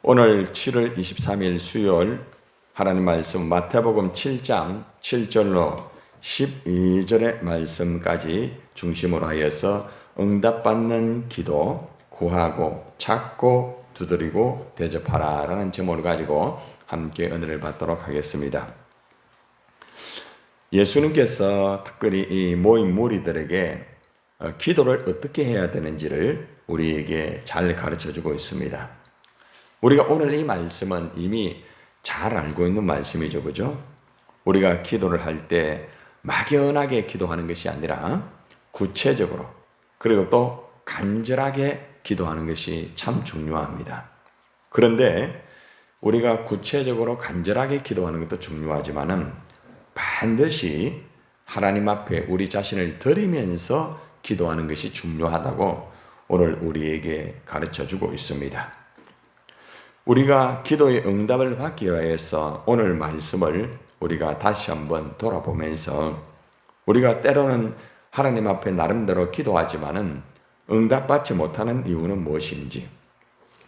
오늘 7월 23일 수요일 하나님 말씀 마태복음 7장 7절로 12절의 말씀까지 중심으로 하여서 응답받는 기도, 구하고 찾고 두드리고 대접하라 라는 제목을 가지고 함께 은혜를 받도록 하겠습니다. 예수님께서 특별히 이 모인 무리들에게 기도를 어떻게 해야 되는지를 우리에게 잘 가르쳐주고 있습니다. 우리가 오늘 이 말씀은 이미 잘 알고 있는 말씀이죠. 그죠? 우리가 기도를 할 때 막연하게 기도하는 것이 아니라 구체적으로 그리고 또 간절하게 기도하는 것이 참 중요합니다. 그런데 우리가 구체적으로 간절하게 기도하는 것도 중요하지만은 반드시 하나님 앞에 우리 자신을 드리면서 기도하는 것이 중요하다고 오늘 우리에게 가르쳐 주고 있습니다. 우리가 기도의 응답을 받기 위해서 오늘 말씀을 우리가 다시 한번 돌아보면서 우리가 때로는 하나님 앞에 나름대로 기도하지만은 응답받지 못하는 이유는 무엇인지,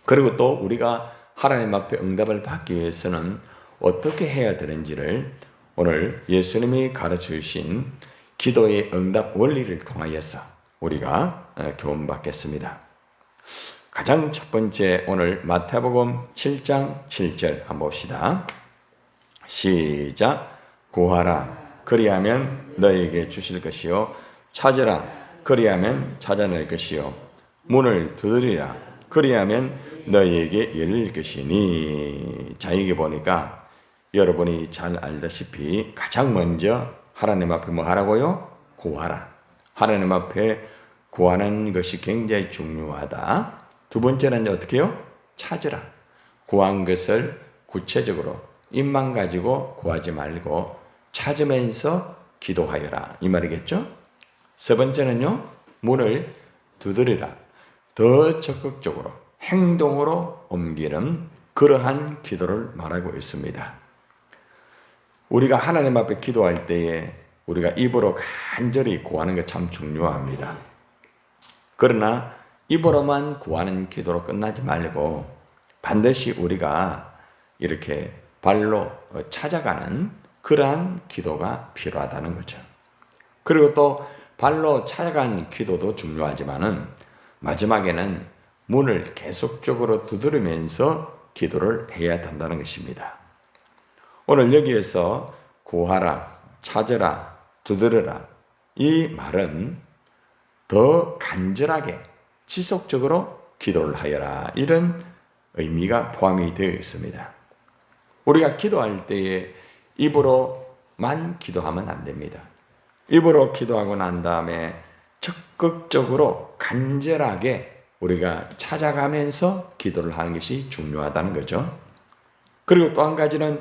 그리고 또 우리가 하나님 앞에 응답을 받기 위해서는 어떻게 해야 되는지를 오늘 예수님이 가르쳐 주신 기도의 응답 원리를 통하여서 우리가 교훈받겠습니다. 가장 첫 번째 오늘 마태복음 7장 7절 한번 봅시다. 시작. 구하라 그리하면 너희에게 주실 것이요 찾으라 그리하면 찾아낼 것이요 문을 두드리라 그리하면 너희에게 열릴 것이니. 자, 여기 보니까 여러분이 잘 알다시피 가장 먼저 하나님 앞에 뭐 하라고요? 구하라. 하나님 앞에 구하는 것이 굉장히 중요하다. 두 번째는 어떻게 해요? 찾으라. 구한 것을 구체적으로 입만 가지고 구하지 말고 찾으면서 기도하여라, 이 말이겠죠? 세 번째는요, 문을 두드리라. 더 적극적으로 행동으로 옮기는 그러한 기도를 말하고 있습니다. 우리가 하나님 앞에 기도할 때에 우리가 입으로 간절히 구하는 게 참 중요합니다. 그러나 입으로만 구하는 기도로 끝나지 말고 반드시 우리가 이렇게 발로 찾아가는 그러한 기도가 필요하다는 거죠. 그리고 또 발로 찾아간 기도도 중요하지만은 마지막에는 문을 계속적으로 두드리면서 기도를 해야 한다는 것입니다. 오늘 여기에서 구하라, 찾으라, 두드려라, 이 말은 더 간절하게 지속적으로 기도를 하여라, 이런 의미가 포함이 되어 있습니다. 우리가 기도할 때에 입으로만 기도하면 안 됩니다. 입으로 기도하고 난 다음에 적극적으로 간절하게 우리가 찾아가면서 기도를 하는 것이 중요하다는 거죠. 그리고 또 한 가지는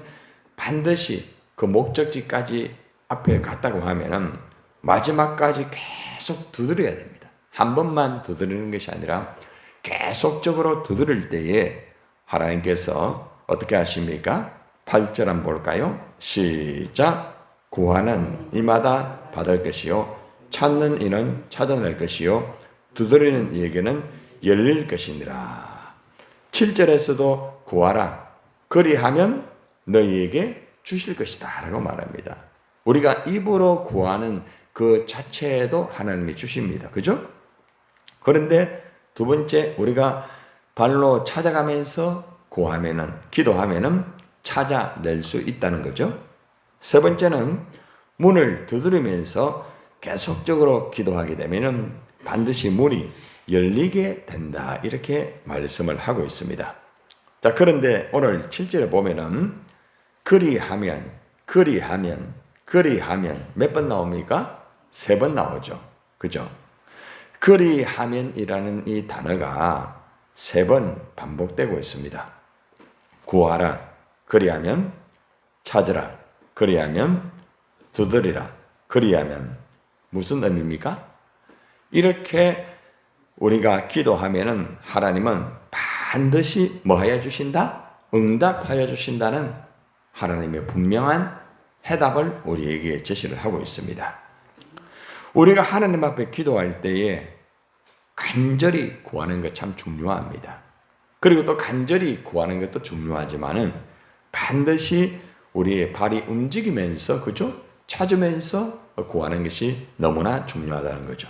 반드시 그 목적지까지 앞에 갔다고 하면은 마지막까지 계속 두드려야 됩니다. 한 번만 두드리는 것이 아니라 계속적으로 두드릴 때에 하나님께서 어떻게 하십니까? 8절 한번 볼까요? 시작. 구하는 이마다 받을 것이요 찾는 이는 찾아낼 것이요 두드리는 이에게는 열릴 것이니라. 7절에서도 구하라 그리하면 너희에게 주실 것이다 라고 말합니다. 우리가 입으로 구하는 그 자체에도 하나님이 주십니다. 그죠? 그런데 두 번째, 우리가 발로 찾아가면서 구하면은, 기도하면은 찾아낼 수 있다는 거죠. 세 번째는 문을 두드리면서 계속적으로 기도하게 되면은 반드시 문이 열리게 된다, 이렇게 말씀을 하고 있습니다. 자, 그런데 오늘 7절에 보면은 그리하면 몇 번 나옵니까? 3번 나오죠. 그죠? 그리하면이라는 이 단어가 3번 반복되고 있습니다. 구하라, 그리하면 찾으라, 그리하면 두드리라, 그리하면. 무슨 의미입니까? 이렇게 우리가 기도하면은 하나님은 반드시 뭐 하여 주신다? 응답하여 주신다는 하나님의 분명한 해답을 우리에게 제시를 하고 있습니다. 우리가 하나님 앞에 기도할 때에 간절히 구하는 것 참 중요합니다. 그리고 또 간절히 구하는 것도 중요하지만은 반드시 우리의 발이 움직이면서, 그죠? 찾으면서 구하는 것이 너무나 중요하다는 거죠.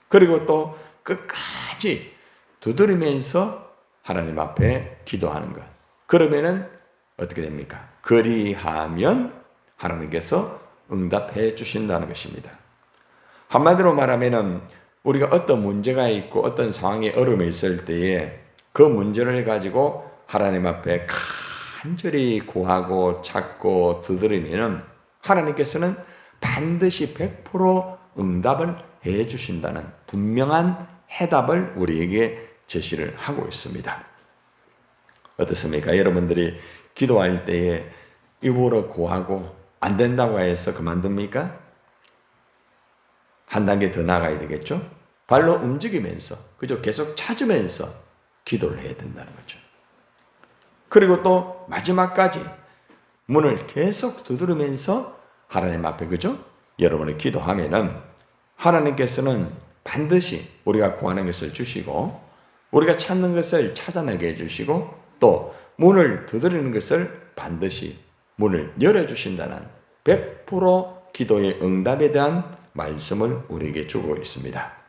그리고 또 끝까지 두드리면서 하나님 앞에 기도하는 것. 그러면은 어떻게 됩니까? 그리하면 하나님께서 응답해 주신다는 것입니다. 한마디로 말하면은 우리가 어떤 문제가 있고 어떤 상황에 어려움이 있을 때에 그 문제를 가지고 하나님 앞에 간절히 구하고 찾고 두드리면은 하나님께서는 반드시 100% 응답을 해 주신다는 분명한 해답을 우리에게 제시를 하고 있습니다. 어떻습니까? 여러분들이 기도할 때에 입으로 구하고 안 된다고 해서 그만둡니까? 한 단계 더 나가야 되겠죠? 발로 움직이면서, 그죠? 계속 찾으면서 기도를 해야 된다는 거죠. 그리고 또 마지막까지 문을 계속 두드리면서 하나님 앞에, 그죠? 여러분이 기도하면은 하나님께서는 반드시 우리가 구하는 것을 주시고 우리가 찾는 것을 찾아내게 해주시고 또 문을 두드리는 것을 반드시 문을 열어주신다는 100% 기도의 응답에 대한 말씀을 우리에게 주고 있습니다.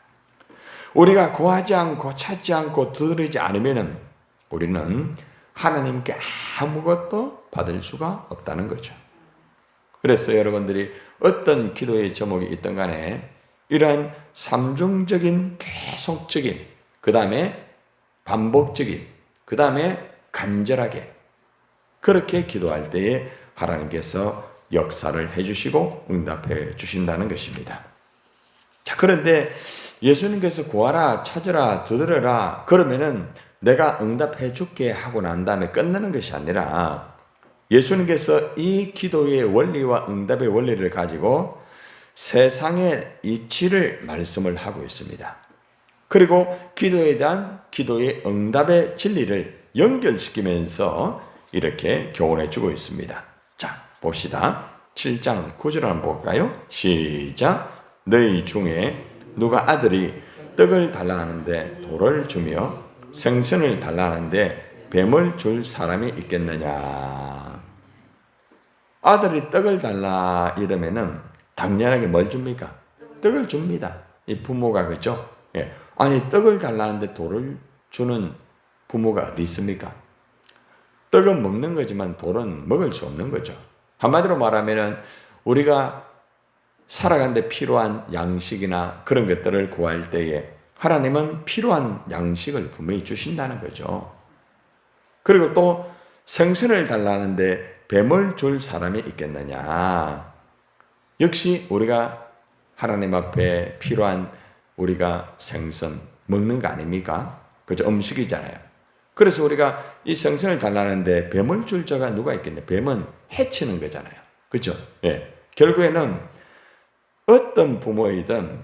우리가 구하지 않고 찾지 않고 두드리지 않으면 우리는 하나님께 아무것도 받을 수가 없다는 거죠. 그래서 여러분들이 어떤 기도의 제목이 있든 간에 이러한 삼중적인 계속적인, 그 다음에 반복적인, 그 다음에 간절하게 그렇게 기도할 때에 하나님께서 역사를 해주시고 응답해 주신다는 것입니다. 자, 그런데 예수님께서 구하라, 찾으라, 두드려라 그러면은 내가 응답해 줄게 하고 난 다음에 끝나는 것이 아니라 예수님께서 이 기도의 원리와 응답의 원리를 가지고 세상의 이치를 말씀을 하고 있습니다. 그리고 기도에 대한 기도의 응답의 진리를 연결시키면서 이렇게 교훈해 주고 있습니다. 자, 봅시다. 7장 9절 한번 볼까요? 시작. 너희 중에 누가 아들이 떡을 달라 하는데 돌을 주며 생선을 달라 하는데 뱀을 줄 사람이 있겠느냐. 아들이 떡을 달라 이러면은 당연하게 뭘 줍니까? 떡을 줍니다. 이 부모가, 그죠? 예. 아니, 떡을 달라는데 돌을 주는 부모가 어디 있습니까? 떡은 먹는 거지만 돌은 먹을 수 없는 거죠. 한마디로 말하면은 우리가 살아가는데 필요한 양식이나 그런 것들을 구할 때에 하나님은 필요한 양식을 분명히 주신다는 거죠. 그리고 또 생선을 달라는데 뱀을 줄 사람이 있겠느냐. 역시 우리가 하나님 앞에 필요한 우리가 생선 먹는 거 아닙니까? 그죠? 음식이잖아요. 그래서 우리가 이 생선을 달라는데 뱀을 줄 자가 누가 있겠냐? 뱀은 해치는 거잖아요. 그죠? 예. 결국에는 어떤 부모이든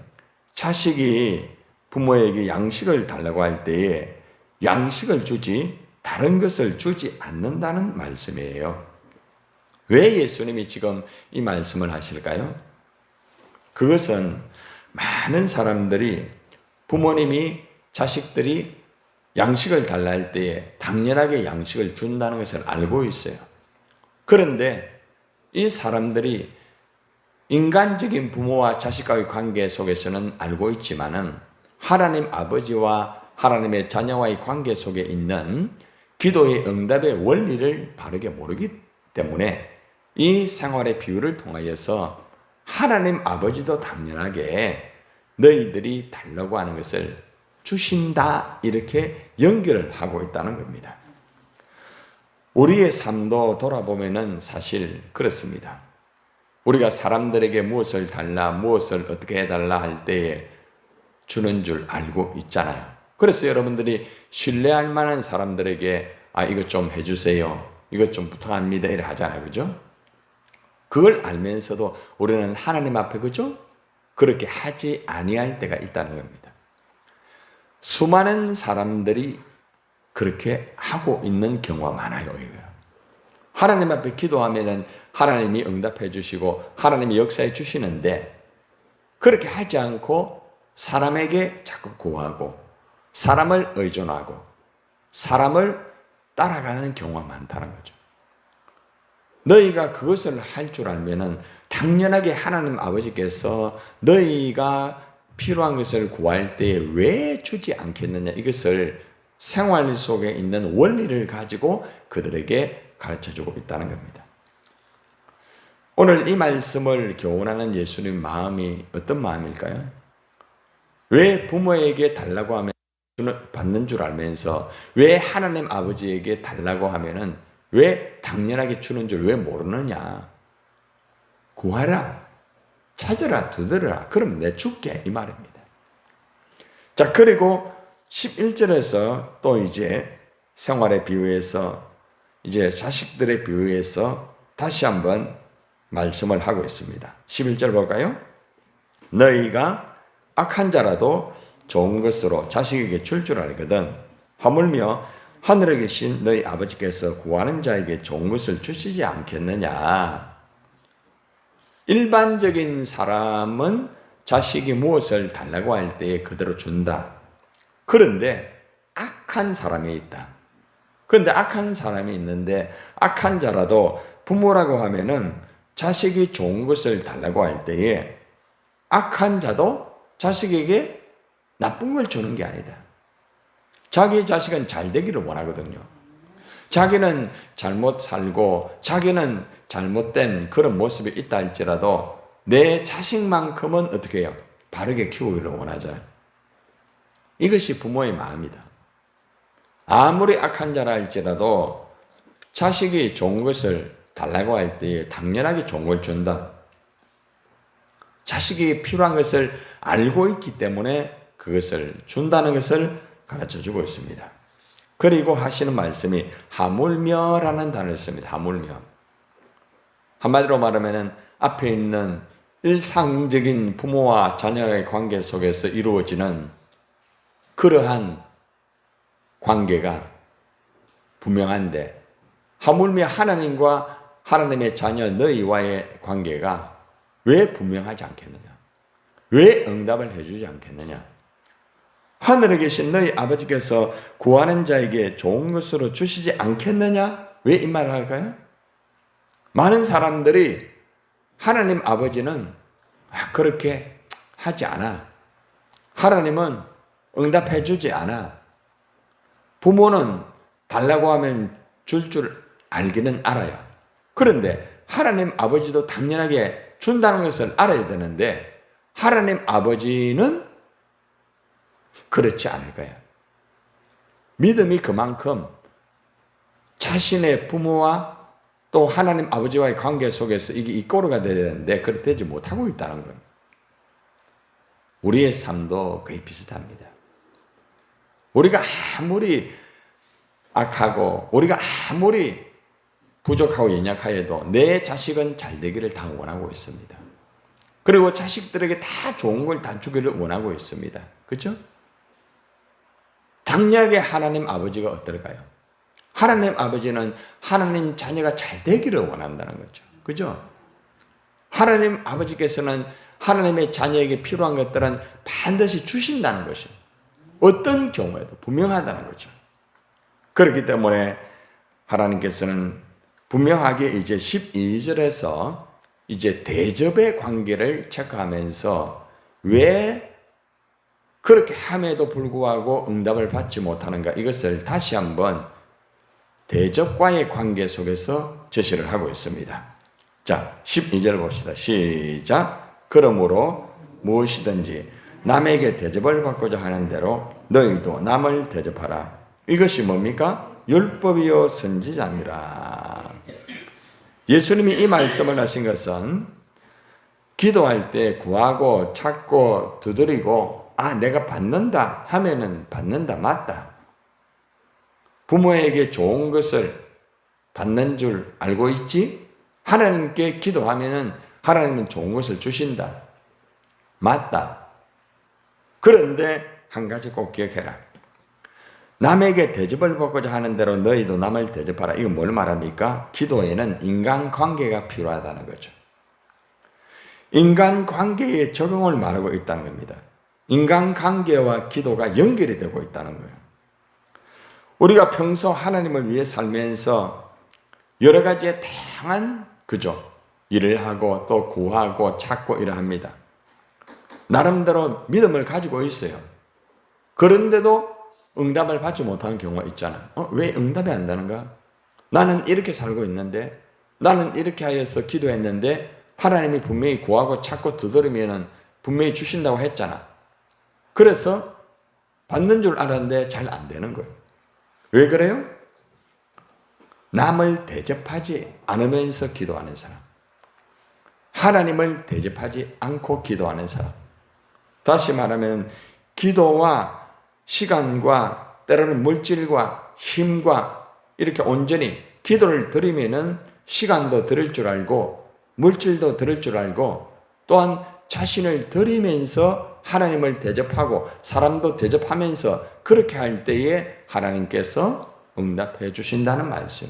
자식이 부모에게 양식을 달라고 할 때에 양식을 주지 다른 것을 주지 않는다는 말씀이에요. 왜 예수님이 지금 이 말씀을 하실까요? 그것은 많은 사람들이 부모님이 자식들이 양식을 달라 할 때에 당연하게 양식을 준다는 것을 알고 있어요. 그런데 이 사람들이 인간적인 부모와 자식과의 관계 속에서는 알고 있지만은 하나님 아버지와 하나님의 자녀와의 관계 속에 있는 기도의 응답의 원리를 바르게 모르기 때문에 이 생활의 비유를 통하여서 하나님 아버지도 당연하게 너희들이 달라고 하는 것을 주신다 이렇게 연결을 하고 있다는 겁니다. 우리의 삶도 돌아보면은 사실 그렇습니다. 우리가 사람들에게 무엇을 달라, 무엇을 어떻게 해달라 할 때에 주는 줄 알고 있잖아요. 그래서 여러분들이 신뢰할 만한 사람들에게 이것 좀 해주세요, 이것 좀 부탁합니다 이렇게 하잖아요. 그죠? 그걸 알면서도 우리는 하나님 앞에, 그죠? 그렇게 하지 아니할 때가 있다는 겁니다. 수많은 사람들이 그렇게 하고 있는 경우가 많아요. 하나님 앞에 기도하면은 하나님이 응답해 주시고 하나님이 역사해 주시는데 그렇게 하지 않고 사람에게 자꾸 구하고 사람을 의존하고 사람을 따라가는 경우가 많다는 거죠. 너희가 그것을 할 줄 알면은 당연하게 하나님 아버지께서 너희가 필요한 것을 구할 때에 왜 주지 않겠느냐, 이것을 생활 속에 있는 원리를 가지고 그들에게 가르쳐주고 있다는 겁니다. 오늘 이 말씀을 교훈하는 예수님 마음이 어떤 마음일까요? 왜 부모에게 달라고 하면 받는 줄 알면서 왜 하나님 아버지에게 달라고 하면은 왜 당연하게 주는 줄 왜 모르느냐? 구하라, 찾으라, 두드려라. 그럼 내 줄게, 이 말입니다. 자, 그리고 11절에서 또 이제 생활의 비유에서 이제 자식들의 비유에서 다시 한번 말씀을 하고 있습니다. 11절 볼까요? 너희가 악한 자라도 좋은 것으로 자식에게 줄 줄 알거든 하물며 하늘에 계신 너희 아버지께서 구하는 자에게 좋은 것을 주시지 않겠느냐. 일반적인 사람은 자식이 무엇을 달라고 할 때에 그대로 준다. 그런데 악한 사람이 있다. 그런데 악한 사람이 있는데 악한 자라도 부모라고 하면은 자식이 좋은 것을 달라고 할 때에 악한 자도 자식에게 나쁜 걸 주는 게 아니다. 자기 자식은 잘 되기를 원하거든요. 자기는 잘못 살고 자기는 잘못된 그런 모습이 있다 할지라도 내 자식만큼은 어떻게 해요? 바르게 키우기를 원하잖아요. 이것이 부모의 마음이다. 아무리 악한 자라 할지라도 자식이 좋은 것을 달라고 할 때에 당연하게 좋은 걸 준다. 자식이 필요한 것을 알고 있기 때문에 그것을 준다는 것을 가르쳐주고 있습니다. 그리고 하시는 말씀이 하물며라는 단어를 씁니다. 하물며. 한마디로 말하면 앞에 있는 일상적인 부모와 자녀의 관계 속에서 이루어지는 그러한 관계가 분명한데 하물며 하나님과 하나님의 자녀 너희와의 관계가 왜 분명하지 않겠느냐? 왜 응답을 해주지 않겠느냐? 하늘에 계신 너희 아버지께서 구하는 자에게 좋은 것으로 주시지 않겠느냐? 왜 이 말을 할까요? 많은 사람들이 하나님 아버지는 그렇게 하지 않아. 하나님은 응답해 주지 않아. 부모는 달라고 하면 줄 알기는 알아요. 그런데 하나님 아버지도 당연하게 준다는 것을 알아야 되는데 하나님 아버지는 그렇지 않을 거예요. 믿음이 그만큼 자신의 부모와 또 하나님 아버지와의 관계 속에서 이게 이꼬르가 되어야 되는데 그렇게 되지 못하고 있다는 거예요. 우리의 삶도 거의 비슷합니다. 우리가 아무리 악하고 우리가 아무리 부족하고 연약하여도 내 자식은 잘 되기를 다 원하고 있습니다. 그리고 자식들에게 다 좋은 걸 다 주기를 원하고 있습니다. 그렇죠? 당연하게 하나님 아버지가 어떨까요? 하나님 아버지는 하나님 자녀가 잘 되기를 원한다는 거죠. 그죠? 하나님 아버지께서는 하나님의 자녀에게 필요한 것들은 반드시 주신다는 것이 어떤 경우에도 분명하다는 거죠. 그렇기 때문에 하나님께서는 분명하게 이제 12절에서 이제 대접의 관계를 체크하면서 왜 그렇게 함에도 불구하고 응답을 받지 못하는가 이것을 다시 한번 대접과의 관계 속에서 제시를 하고 있습니다. 자, 12절 봅시다. 시작. 그러므로 무엇이든지 남에게 대접을 받고자 하는 대로 너희도 남을 대접하라. 이것이 뭡니까? 율법이요 선지자니라. 예수님이 이 말씀을 하신 것은 기도할 때 구하고 찾고 두드리고 내가 받는다 하면은 받는다 맞다. 부모에게 좋은 것을 받는 줄 알고 있지? 하나님께 기도하면은 하나님은 좋은 것을 주신다. 맞다. 그런데 한 가지 꼭 기억해라. 남에게 대접을 받고자 하는 대로 너희도 남을 대접하라. 이건 뭘 말합니까? 기도에는 인간관계가 필요하다는 거죠. 인간관계의 적용을 말하고 있다는 겁니다. 인간관계와 기도가 연결이 되고 있다는 거예요. 우리가 평소 하나님을 위해 살면서 여러 가지의 다양한 일을 하고 또 구하고 찾고 일을 합니다. 나름대로 믿음을 가지고 있어요. 그런데도 응답을 받지 못하는 경우가 있잖아요. 왜 응답이 안 되는가? 나는 이렇게 살고 있는데, 나는 이렇게 하여서 기도했는데 하나님이 분명히 구하고 찾고 두드리면 분명히 주신다고 했잖아. 그래서 받는 줄 알았는데 잘 안 되는 거예요. 왜 그래요? 남을 대접하지 않으면서 기도하는 사람, 하나님을 대접하지 않고 기도하는 사람. 다시 말하면 기도와 시간과 때로는 물질과 힘과 이렇게 온전히 기도를 드리면은 시간도 드릴 줄 알고 물질도 드릴 줄 알고 또한 자신을 드리면서 하나님을 대접하고 사람도 대접하면서 그렇게 할 때에 하나님께서 응답해 주신다는 말씀.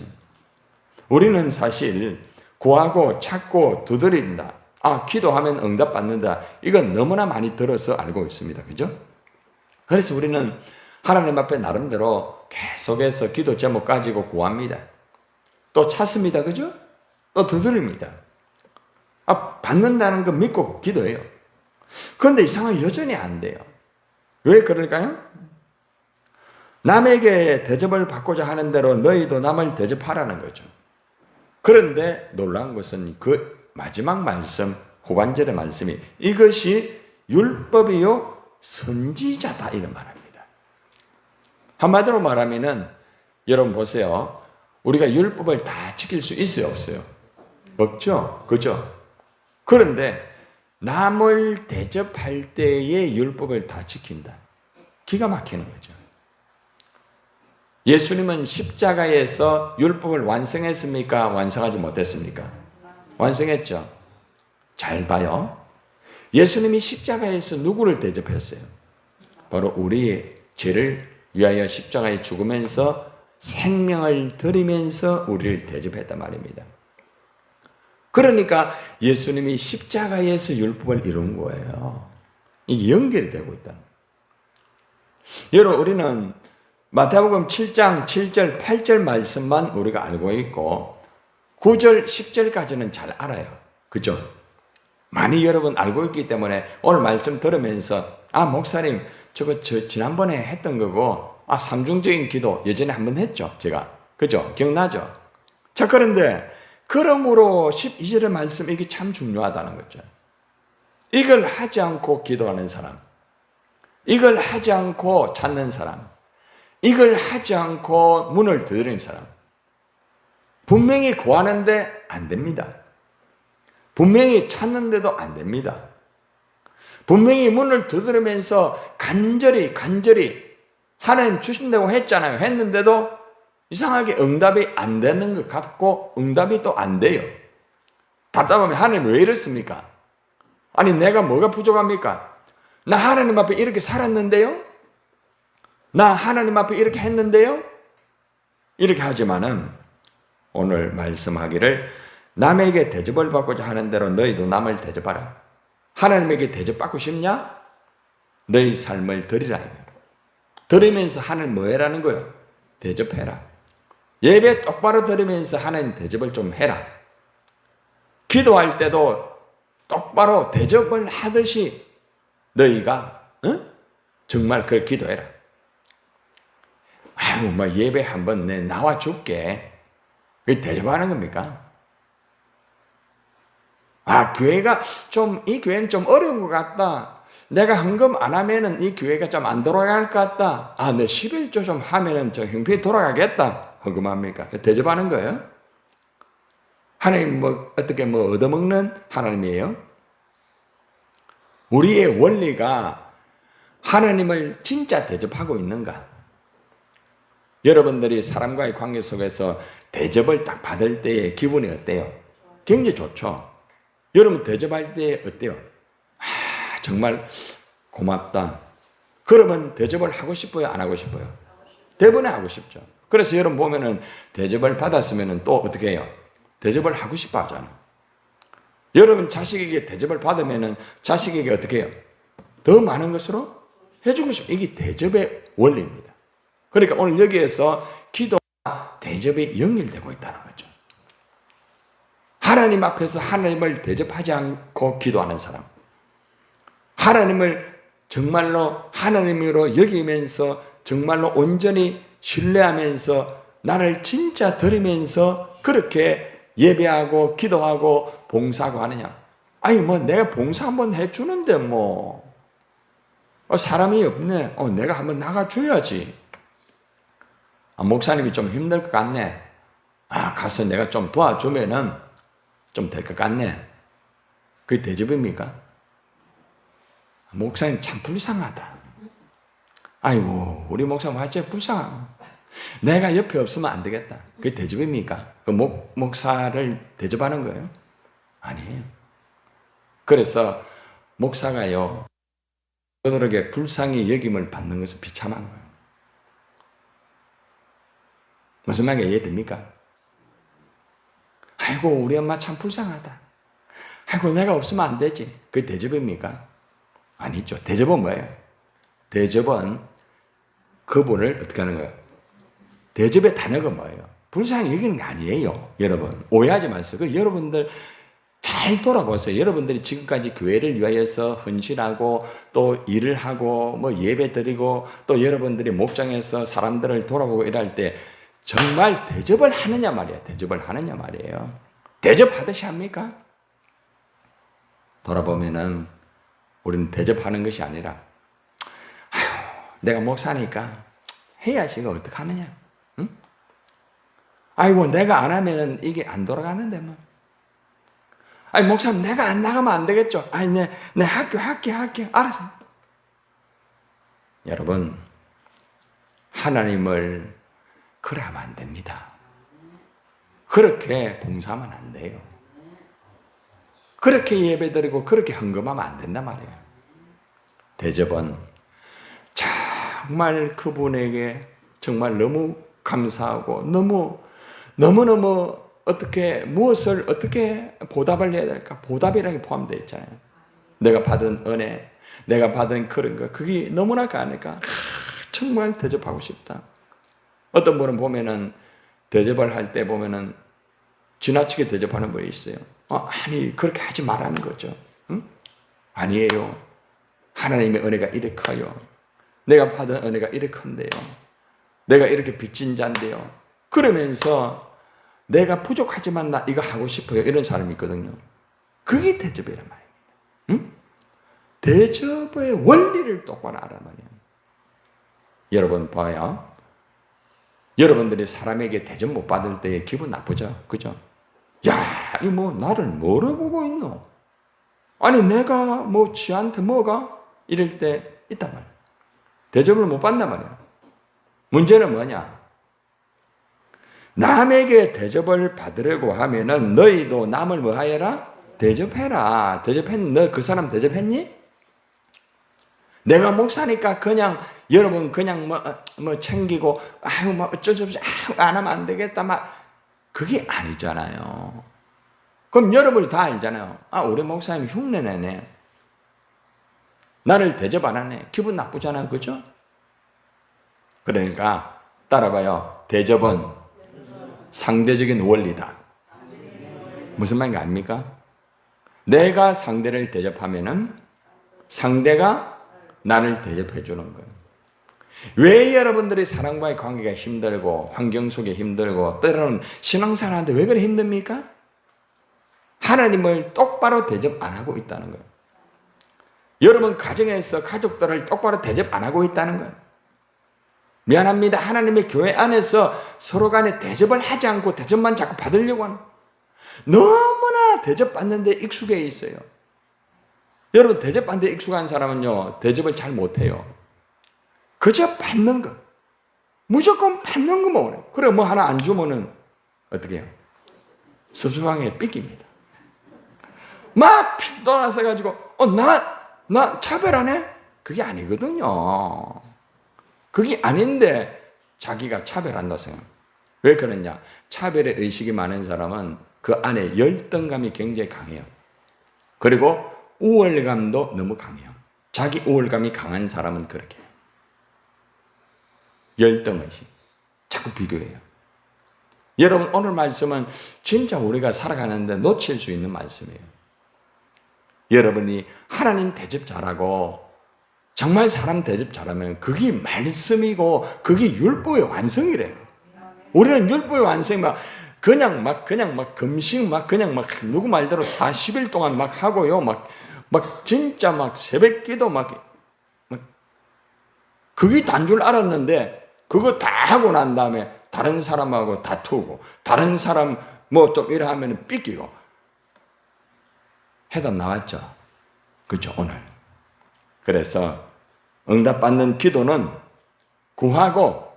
우리는 사실 구하고 찾고 두드린다. 기도하면 응답받는다. 이건 너무나 많이 들어서 알고 있습니다. 그죠? 그래서 우리는 하나님 앞에 나름대로 계속해서 기도 제목 가지고 구합니다. 또 찾습니다. 그죠? 또 두드립니다. 받는다는 거 믿고 기도해요. 그런데 이상하게 여전히 안 돼요. 왜 그럴까요? 남에게 대접을 받고자 하는 대로 너희도 남을 대접하라는 거죠. 그런데 놀라운 것은 그 마지막 말씀, 후반절의 말씀이 이것이 율법이요 선지자다 이런 말합니다. 한마디로 말하면은 여러분 보세요. 우리가 율법을 다 지킬 수 있어요, 없어요? 없죠? 그죠? 그런데 남을 대접할 때의 율법을 다 지킨다. 기가 막히는 거죠. 예수님은 십자가에서 율법을 완성했습니까? 완성하지 못했습니까? 완성했죠. 잘 봐요. 예수님이 십자가에서 누구를 대접했어요? 바로 우리의 죄를 위하여 십자가에 죽으면서 생명을 드리면서 우리를 대접했단 말입니다. 그러니까 예수님이 십자가에서 율법을 이룬 거예요. 이게 연결이 되고 있다. 여러분, 우리는 마태복음 7장 7절 8절 말씀만 우리가 알고 있고 9절 10절까지는 잘 알아요. 그죠? 많이 여러분 알고 있기 때문에 오늘 말씀 들으면서 목사님 저거 지난번에 했던 거고 삼중적인 기도 예전에 한번 했죠. 제가. 그죠? 기억나죠? 자, 그런데 그러므로 12절의 말씀 이게 참 중요하다는 거죠. 이걸 하지 않고 기도하는 사람, 이걸 하지 않고 찾는 사람, 이걸 하지 않고 문을 두드리는 사람, 분명히 구하는데 안 됩니다. 분명히 찾는데도 안 됩니다. 분명히 문을 두드리면서 간절히 하나님 주신다고 했잖아요. 했는데도 이상하게 응답이 안 되는 것 같고 응답이 또 안 돼요. 답답하면 하나님 왜 이랬습니까? 아니 내가 뭐가 부족합니까? 나 하나님 앞에 이렇게 살았는데요? 나 하나님 앞에 이렇게 했는데요? 이렇게 하지만은 오늘 말씀하기를 남에게 대접을 받고자 하는 대로 너희도 남을 대접하라. 하나님에게 대접받고 싶냐? 너희 삶을 드리라. 드리면서 하나님 뭐 해라는 거예요? 대접해라. 예배 똑바로 드리면서 하나님 대접을 좀 해라. 기도할 때도 똑바로 대접을 하듯이 너희가 정말 그렇게 기도해라. 예배 한번 내 나와 줄게. 그게 대접하는 겁니까? 교회가 이 교회는 좀 어려운 것 같다. 내가 헌금 안 하면은 이 교회가 좀 안 돌아갈 것 같다. 내 11조 좀 하면은 저 형편이 돌아가겠다. 헌금합니까? 대접하는 거예요? 하나님 어떻게 얻어먹는 하나님이에요? 우리의 원리가 하나님을 진짜 대접하고 있는가? 여러분들이 사람과의 관계 속에서 대접을 딱 받을 때의 기분이 어때요? 굉장히 좋죠. 여러분 대접할 때 어때요? 정말 고맙다. 그러면 대접을 하고 싶어요? 안 하고 싶어요? 대부분 하고 싶죠. 그래서 여러분 보면은 대접을 받았으면 또 어떻게 해요? 대접을 하고 싶어 하잖아요. 여러분 자식에게 대접을 받으면은 자식에게 어떻게 해요? 더 많은 것으로 해주고 싶어요. 이게 대접의 원리입니다. 그러니까 오늘 여기에서 기도와 대접이 연결되고 있다는 거죠. 하나님 앞에서 하나님을 대접하지 않고 기도하는 사람, 하나님을 정말로 하나님으로 여기면서 정말로 온전히 신뢰하면서 나를 진짜 드리면서 그렇게 예배하고 기도하고 봉사하고 하느냐. 아니 뭐 내가 봉사 한번 해주는데 뭐 사람이 없네. 내가 한번 나가줘야지. 목사님이 좀 힘들 것 같네. 가서 내가 좀 도와주면은 좀 될 것 같네. 그게 대접입니까? 목사님 참 불쌍하다. 아이고 우리 목사님 진짜 불쌍하다. 내가 옆에 없으면 안 되겠다. 그게 대접입니까? 그 목사를 대접하는 거예요? 아니에요. 그래서 목사가요 그들에게 불쌍히 여김을 받는 것은 비참한 거예요. 무슨 말인지 이해됩니까? 아이고 우리 엄마 참 불쌍하다. 아이고 내가 없으면 안 되지. 그게 대접입니까? 아니죠. 대접은 뭐예요? 대접은 그분을 어떻게 하는 거예요? 대접의 단어가 뭐예요? 불쌍히 여기는 게 아니에요. 여러분 오해하지 마세요. 그 여러분들 잘 돌아보세요. 여러분들이 지금까지 교회를 위하여서 헌신하고 또 일을 하고 뭐 예배 드리고 또 여러분들이 목장에서 사람들을 돌아보고 일할 때 정말 대접을 하느냐 말이에요. 대접을 하느냐 말이에요. 대접하듯이 합니까? 돌아보면은 우리는 대접하는 것이 아니라 아휴 내가 목사니까 해야지 이거 어떡하느냐. 응? 아이고 내가 안 하면은 이게 안 돌아가는데 뭐. 아니 목사님 내가 안 나가면 안 되겠죠. 아니 내 할게 알았어. 여러분 하나님을 그래 하면 안 됩니다. 그렇게 봉사하면 안 돼요. 그렇게 예배드리고 그렇게 헌금하면 안 된단 말이에요. 대접은 정말 그분에게 정말 너무 감사하고 너무너무 어떻게 무엇을 어떻게 보답을 해야 될까? 보답이라는 게 포함되어 있잖아요. 내가 받은 은혜, 내가 받은 그런 거 그게 너무나 가니까 정말 대접하고 싶다. 어떤 분은 보면은 대접을 할 때 보면은 지나치게 대접하는 분이 있어요. 아니 그렇게 하지 말라는 거죠. 응? 아니에요. 하나님의 은혜가 이렇게 커요. 내가 받은 은혜가 이렇게 큰데요. 내가 이렇게 빚진 자인데요. 그러면서 내가 부족하지만 나 이거 하고 싶어요. 이런 사람이 있거든요. 그게 대접이란 말이에요. 응? 대접의 원리를 똑바로 알아야 말이에요. 여러분 봐요. 여러분들이 사람에게 대접 못 받을 때 기분 나쁘죠? 그죠? 야, 이 뭐 나를 뭐로 보고 있노? 아니 내가 뭐 지한테 뭐가? 이럴 때 있단 말이에요. 대접을 못 받단 말이에요. 문제는 뭐냐? 남에게 대접을 받으려고 하면은 너희도 남을 뭐 하여라? 대접해라. 너 그 사람 대접했니? 내가 목사니까 그냥 여러분 그냥 뭐 챙기고 아유 뭐 어쩔 수 없이 안 하면 안 되겠다 막 그게 아니잖아요. 그럼 여러분이 다 알잖아요. 우리 목사님 흉내내네. 나를 대접 안 하네. 기분 나쁘잖아요. 그죠? 그러니까 따라봐요. 대접은 상대적인 원리다. 무슨 말인지 압니까? 내가 상대를 대접하면은 상대가 나를 대접해 주는 거예요. 왜 여러분들이 사람과의 관계가 힘들고 환경 속에 힘들고 때로는 신앙생활하는데 왜 그래 힘듭니까? 하나님을 똑바로 대접 안 하고 있다는 거예요. 여러분 가정에서 가족들을 똑바로 대접 안 하고 있다는 거예요. 미안합니다. 하나님의 교회 안에서 서로 간에 대접을 하지 않고 대접만 자꾸 받으려고 하는 너무나 대접받는 데 익숙해 있어요. 여러분 대접받는 데 익숙한 사람은요 대접을 잘 못해요. 그저 받는 거. 무조건 받는 거만 원해요. 그래 뭐 하나 안 주면은 어떻게 해요? 섭섭하게 삐깁니다. 막 떠나서 가지고 나 차별하네? 그게 아니거든요. 그게 아닌데 자기가 차별한다고 생각해요. 왜 그러냐? 차별의 의식이 많은 사람은 그 안에 열등감이 굉장히 강해요. 그리고 우월감도 너무 강해요. 자기 우월감이 강한 사람은 그렇게 해요. 열등의식. 자꾸 비교해요. 여러분, 오늘 말씀은 진짜 우리가 살아가는데 놓칠 수 있는 말씀이에요. 여러분이 하나님 대접 잘하고 정말 사람 대접 잘하면 그게 말씀이고 그게 율법의 완성이래요. 우리는 율법의 완성이 그냥 막 금식 그냥 누구 말대로 40일 동안 막 하고요. 진짜 새벽 기도 그게 단 줄 알았는데 그거 다 하고 난 다음에 다른 사람하고 다투고 다른 사람 좀 이래 하면 삐끼고 해답 나왔죠. 그렇죠, 오늘. 그래서 응답받는 기도는 구하고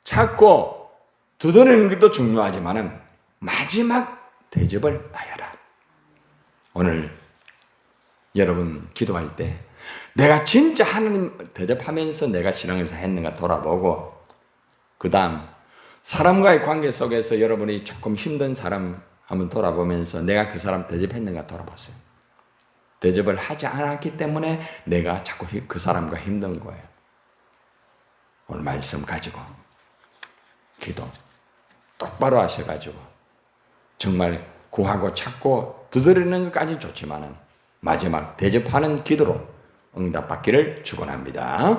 찾고 두드리는 것도 중요하지만은 마지막 대접을 하여라. 오늘 여러분 기도할 때 내가 진짜 하나님 대접하면서 내가 신앙에서 했는가 돌아보고, 그 다음 사람과의 관계 속에서 여러분이 조금 힘든 사람 한번 돌아보면서 내가 그 사람 대접했는가 돌아보세요. 대접을 하지 않았기 때문에 내가 자꾸 그 사람과 힘든 거예요. 오늘 말씀 가지고 기도 똑바로 하셔가지고 정말 구하고 찾고 두드리는 것까지 좋지만은 마지막 대접하는 기도로 응답받기를 축원합니다.